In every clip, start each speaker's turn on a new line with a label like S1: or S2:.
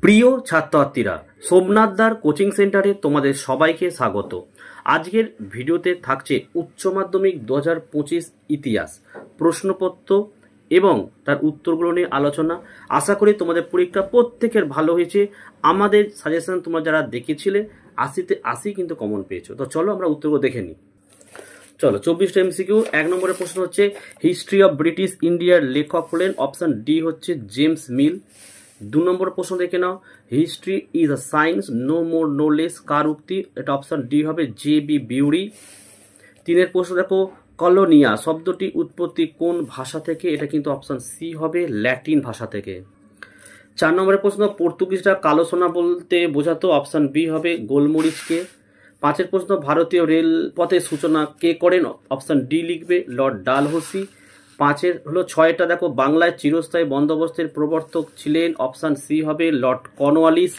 S1: প্রিয় ছাত্রছাত্রীরা, সোমনাথদার কোচিং সেন্টারে তোমাদের সবাইকে স্বাগত। আজকের ভিডিওতে থাকছে উচ্চ মাধ্যমিক 2025 ইতিহাস প্রশ্নপত্র এবং তার উত্তরগুলো নিয়ে আলোচনা। আশা করি তোমাদের পরীক্ষা প্রত্যেকের ভালো হয়েছে। আমাদের সাজেশন তোমরা যারা দেখেছিলে 80তে 80 কিন্তু কমন পেয়েছো। তো চলো আমরা উত্তরগুলো দেখে নিই। চলো 24টা এমসিকিউ। 1 নম্বরের প্রশ্ন হচ্ছে হিস্ট্রি অফ ব্রিটিশ ইন্ডিয়ার লেখক হলেন, অপশন ডি হচ্ছে জেমস মিল। 2 নম্বর প্রশ্ন দেখে নাও, history is a science no more no less, কার উক্তি? এটা অপশন ডি হবে জে বি বিউরি। 3 প্রশ্ন দেখো, কলোনিয়া শব্দটি উৎপত্তি কোন ভাষা থেকে? এটা কিন্তু অপশন সি হবে ল্যাটিন ভাষা থেকে। 4 নম্বরের প্রশ্ন, পর্তুগিজরা কালো সোনা বলতে বোঝাতো? অপশন বি হবে গোলমরিচকে। 5 প্রশ্ন, ভারতীয় রেলপথের সূচনা কে করেন? অপশন ডি লিখবে লর্ড ডালহৌসি। 5 হলো 6টা দেখো, বাংলায় চিরস্থায়ী বন্দোবস্তের প্রবর্তক ছিলেন? অপশন সি হবে লর্ড কর্নওয়ালিস।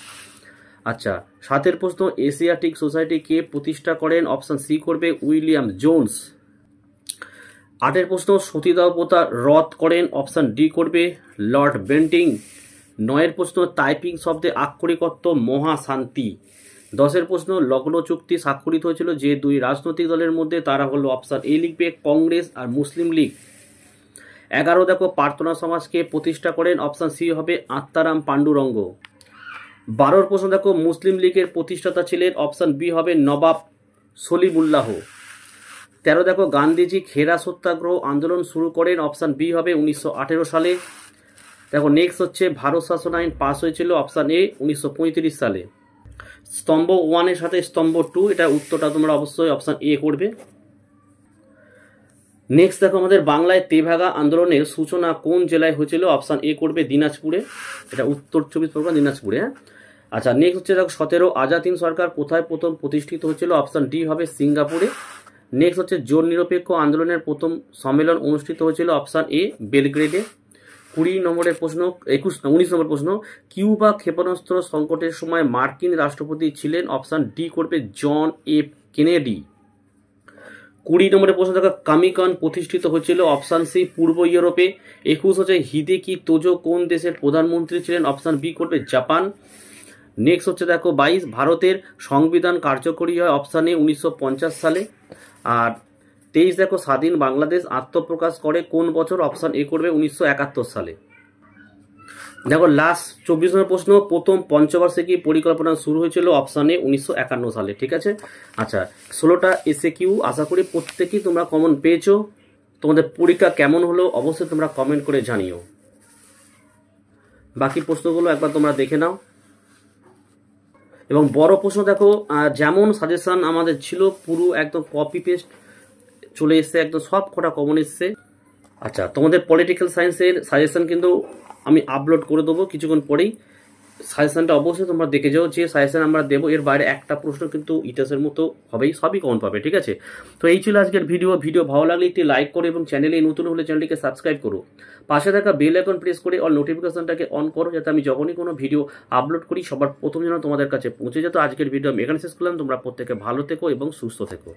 S1: আচ্ছা 7 প্রশ্ন, এশিয়াটিক সোসাইটি কে প্রতিষ্ঠা করেন? অপশন সি করবে উইলিয়াম জোন্স। 8 প্রশ্ন, সতীদাহ প্রথা রদ করেন? অপশন ডি করবে লর্ড বেন্টিং। 9 প্রশ্ন, টাইপিং শব্দে আক্ষরিক অর্থ মহাশান্তি। 10 প্রশ্ন, লগ্ন চুক্তি স্বাক্ষরিত হয়েছিল যে দুই রাজনৈতিক দলের মধ্যে? তারা হলো অপশন এ লিখবে কংগ্রেস আর মুসলিম লীগ। 11 দেখো, প্রার্থনা সমাজকে প্রতিষ্ঠা করেন? অপশন সি হবে আত্মারাম পাণ্ডুরঙ্গ। 12 প্রশ্ন দেখো, মুসলিম লীগের প্রতিষ্ঠাতা ছিলেন? অপশন বি হবে নবাব সলিমুল্লাহ। 13 দেখো, গান্ধীজি খেরা সত্যাগ্রহ আন্দোলন শুরু করেন? অপশন বি হবে 1918 সালে। দেখো নেক্সট হচ্ছে ভারত শাসন আইন পাস হয়েছিল? অপশন এ 1935 সালে। স্তম্ভ 1 এর সাথে স্তম্ভ 2, এটা উত্তরটা তোমরা অবশ্যই অপশন এ করবে। নেক্সট দেখো, আমাদের বাংলায় তেভাগা আন্দোলনের সূচনা কোন জেলায় হয়েছিল? অপশন এ করবে দিনাজপুরে। এটা উত্তর 24 পরগনা দিনাজপুরে। আচ্ছা নেক্সট হচ্ছে দেখো 17 আজাদ হিন্দ সরকার কোথায় প্রথম প্রতিষ্ঠিত হয়েছিল? অপশন ডি হবে সিঙ্গাপুরে। নেক্সট হচ্ছে জোট নিরপেক্ষ আন্দোলনের প্রথম সম্মেলন অনুষ্ঠিত হয়েছিল? Option A বেলগ্রেডে। 19 নম্বর প্রশ্ন, কিউবা ক্ষেপণাস্ত্র সংকটের সময় মার্কিন রাষ্ট্রপতি ছিলেন? অপশন ডি করবে জন এফ কেনেডি। 20 নম্বরের প্রশ্ন দেখো, কামিকন প্রতিষ্ঠিত হয়েছিল? অপশন সি পূর্ব ইউরোপে। 21 হচ্ছে হিদেকি তোজো কোন দেশের প্রধানমন্ত্রী ছিলেন? অপশন বি করবে জাপান। নেক্সট হচ্ছে দেখো 22 ভারতের সংবিধান কার্যকরী হয়? অপশন এ 1950 সালে। আর 23 দেখো, স্বাধীন বাংলাদেশ আত্মপ্রকাশ করে কোন বছর? অপশন এ করবে 1971 সালে। দেখো লাস্ট 24 নম্বর প্রশ্ন, প্রথম পঞ্চবার্ষিকী পরিকল্পনা শুরু হয়েছিল? অপশন এ 1951 সালে। ঠিক আছে। আচ্ছা 16টা এসএ কিউ, আশা করি প্রত্যেকেই তোমরা কমন পেয়েছো। তোমাদের পরীক্ষা কেমন হলো অবশ্যই তোমরা কমেন্ট করে জানিও। বাকি প্রশ্নগুলো একবার তোমরা দেখে নাও। এবং বড় প্রশ্ন দেখো, যেমন সাজেশন আমাদের ছিল পুরো একদম কপি পেস্ট চলে এসছে, একদম সব কটা কমন এসছে। আচ্ছা তোমাদের পলিটিক্যাল সায়েন্সের সাজেশন কিন্তু আমি আপলোড করে দেবো কিছুক্ষণ পরেই। সাজেশনটা অবশ্যই তোমরা দেখে যাও, যে সাজেশন আমরা দেবো এর বাইরে একটা প্রশ্ন কিন্তু ইতিহাসের মতো হবেই, সবই কমন পাবে। ঠিক আছে। তো এই ছিল আজকের ভিডিও ভালো লাগলে একটি লাইক করো এবং চ্যানেলে নতুন হলে চ্যানেলটিকে সাবস্ক্রাইব করো। পাশে থাকা বেল আইকন প্রেস করে অল নোটিফিকেশনটাকে অন করো, যাতে আমি যখনই কোনো ভিডিও আপলোড করি সবার প্রথম যেন তোমাদের কাছে পৌঁছে যেত। আজকের ভিডিও আমি এখানে শেষ করলাম। তোমরা প্রত্যেকে ভালো থেকো এবং সুস্থ থেকো।